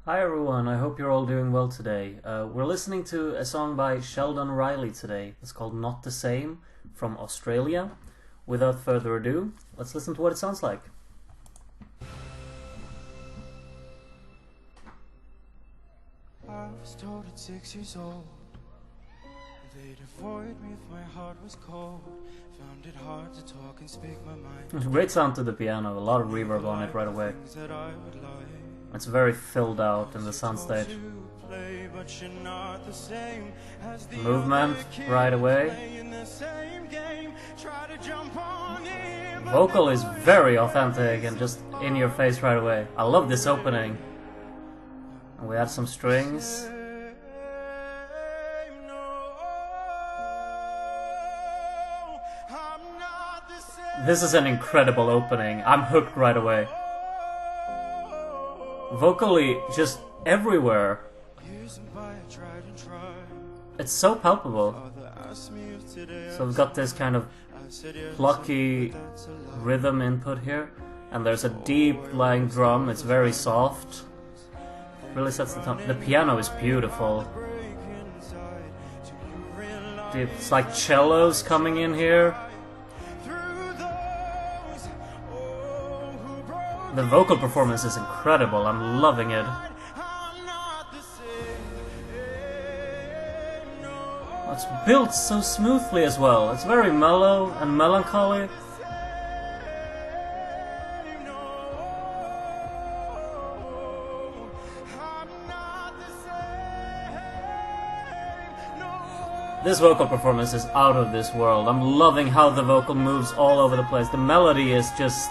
Hi everyone, I hope you're all doing well today. We're listening to a song by Sheldon Riley today. It's called Not the Same from Australia. Without further ado, let's listen to what it sounds like. I was told at 6 years old they'd avoid me if my heart was cold. Found it hard to talk and speak my mind. Great sound to the piano, a lot of reverb on it right away. It's very filled out in the soundstage. Movement right away. Vocal is very authentic and just in your face right away. I love this opening. And we add some strings. This is an incredible opening. I'm hooked right away. Vocally, just everywhere. It's so palpable. So we've got this kind of plucky rhythm input here, and there's a deep lying drum. It's very soft. Really sets the tone. The piano is beautiful. It's like cellos coming in here. The vocal performance is incredible. I'm loving it. It's built so smoothly as well. It's very mellow and melancholy. This vocal performance is out of this world. I'm loving how the vocal moves all over the place. The melody is just...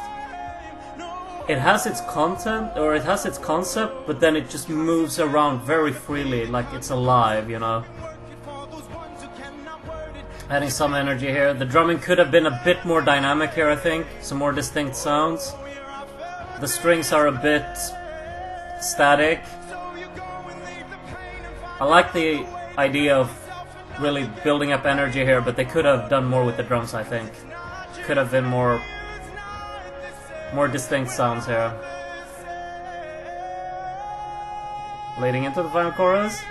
It has its content, or it has its concept, but then it just moves around very freely, like it's alive, you know. Adding some energy here. The drumming could have been a bit more dynamic here, I think. Some more distinct sounds. The strings are a bit static. I like the idea of really building up energy here, but they could have done more with the drums, I think. Could have been more distinct sounds here. Leading into the final chorus.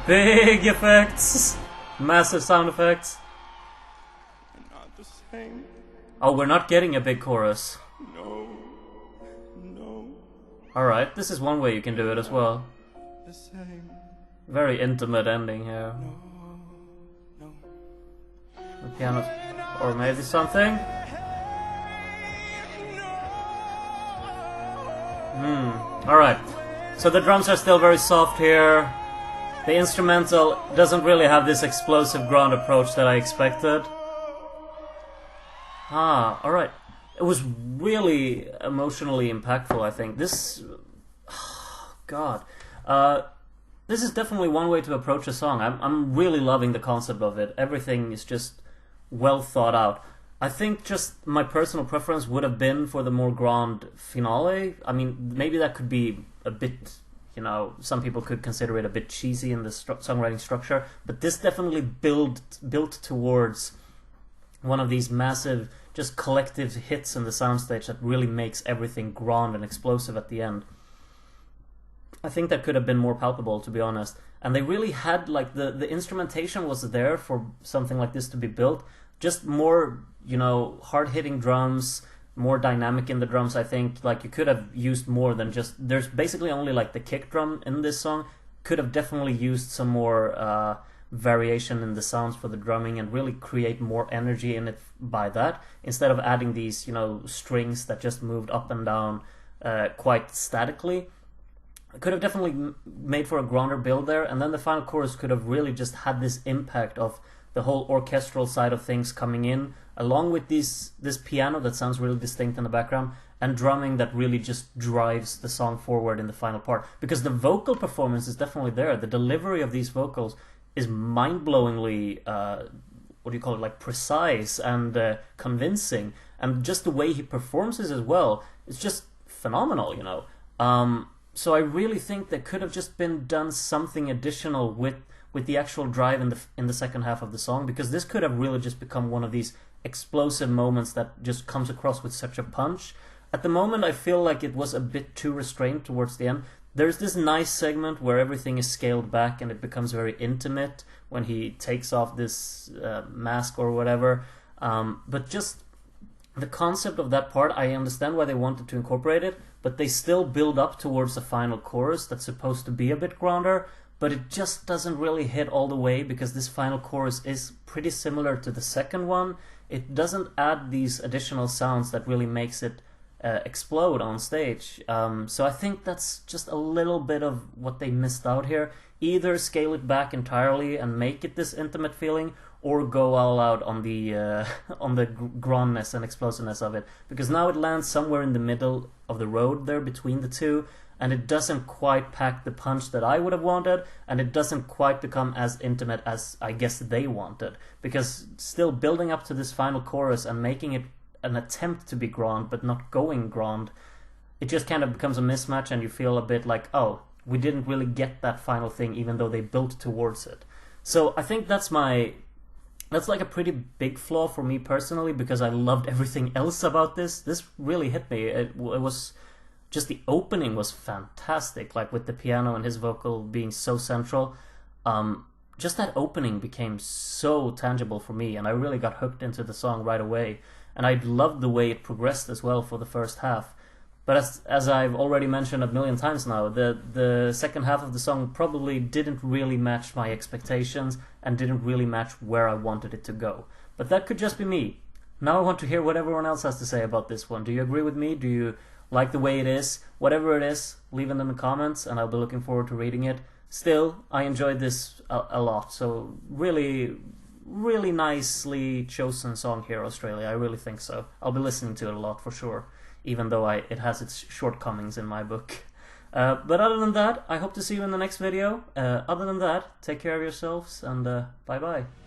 Big effects! Massive sound effects. Not the same. Oh, we're not getting a big chorus. No. Alright, this is one way you can do it as well. The same. Very intimate ending here. No. The piano, or maybe something. Alright, so the drums are still very soft here. The instrumental doesn't really have this explosive ground approach that I expected. Alright. It was really emotionally impactful, I think. This... God. This is definitely one way to approach a song. I'm really loving the concept of it. Everything is just well thought out. I think just my personal preference would have been for the more grand finale. I mean, maybe that could be a bit, you know, some people could consider it a bit cheesy in the songwriting structure, but this definitely built towards one of these massive, just collective hits in the soundstage that really makes everything grand and explosive at the end. I think that could have been more palpable, to be honest. And they really had, like, the instrumentation was there for something like this to be built. Just more, you know, hard-hitting drums, more dynamic in the drums, I think. Like, you could have used more than just... There's basically only, like, the kick drum in this song. Could have definitely used some more variation in the sounds for the drumming and really create more energy in it by that, instead of adding these, you know, strings that just moved up and down quite statically. Could have definitely made for a grander build there, and then the final chorus could have really just had this impact of the whole orchestral side of things coming in, along with this piano that sounds really distinct in the background, and drumming that really just drives the song forward in the final part. Because the vocal performance is definitely there. The delivery of these vocals is mind-blowingly, what do you call it, like precise and convincing, and just the way he performs it as well, it's just phenomenal, you know. So I really think there could have just been done something additional with the actual drive in the second half of the song, because this could have really just become one of these explosive moments that just comes across with such a punch. At the moment, I feel like it was a bit too restrained towards the end. There's this nice segment where everything is scaled back and it becomes very intimate when he takes off this mask or whatever. But just the concept of that part, I understand why they wanted to incorporate it, but they still build up towards the final chorus that's supposed to be a bit grander, but it just doesn't really hit all the way because this final chorus is pretty similar to the second one. It doesn't add these additional sounds that really makes it explode on stage. So I think that's just a little bit of what they missed out here. Either scale it back entirely and make it this intimate feeling, or go all out on the grandness and explosiveness of it, because now it lands somewhere in the middle of the road there between the two, and it doesn't quite pack the punch that I would have wanted, and it doesn't quite become as intimate as I guess they wanted, because still building up to this final chorus and making it an attempt to be grand but not going grand, it just kind of becomes a mismatch, and you feel a bit like, oh, we didn't really get that final thing even though they built towards it. So I think that's like a pretty big flaw for me personally, because I loved everything else about this. This really hit me. It was just, the opening was fantastic, like with the piano and his vocal being so central. Just that opening became so tangible for me, and I really got hooked into the song right away. And I loved the way it progressed as well for the first half. But as I've already mentioned a million times now, the second half of the song probably didn't really match my expectations and didn't really match where I wanted it to go. But that could just be me. Now I want to hear what everyone else has to say about this one. Do you agree with me? Do you like the way it is? Whatever it is, leave it in the comments and I'll be looking forward to reading it. Still, I enjoyed this a lot. So really, really nicely chosen song here, Australia. I really think so. I'll be listening to it a lot for sure, even though it has its shortcomings in my book. But other than that, I hope to see you in the next video. Other than that, take care of yourselves, and bye-bye.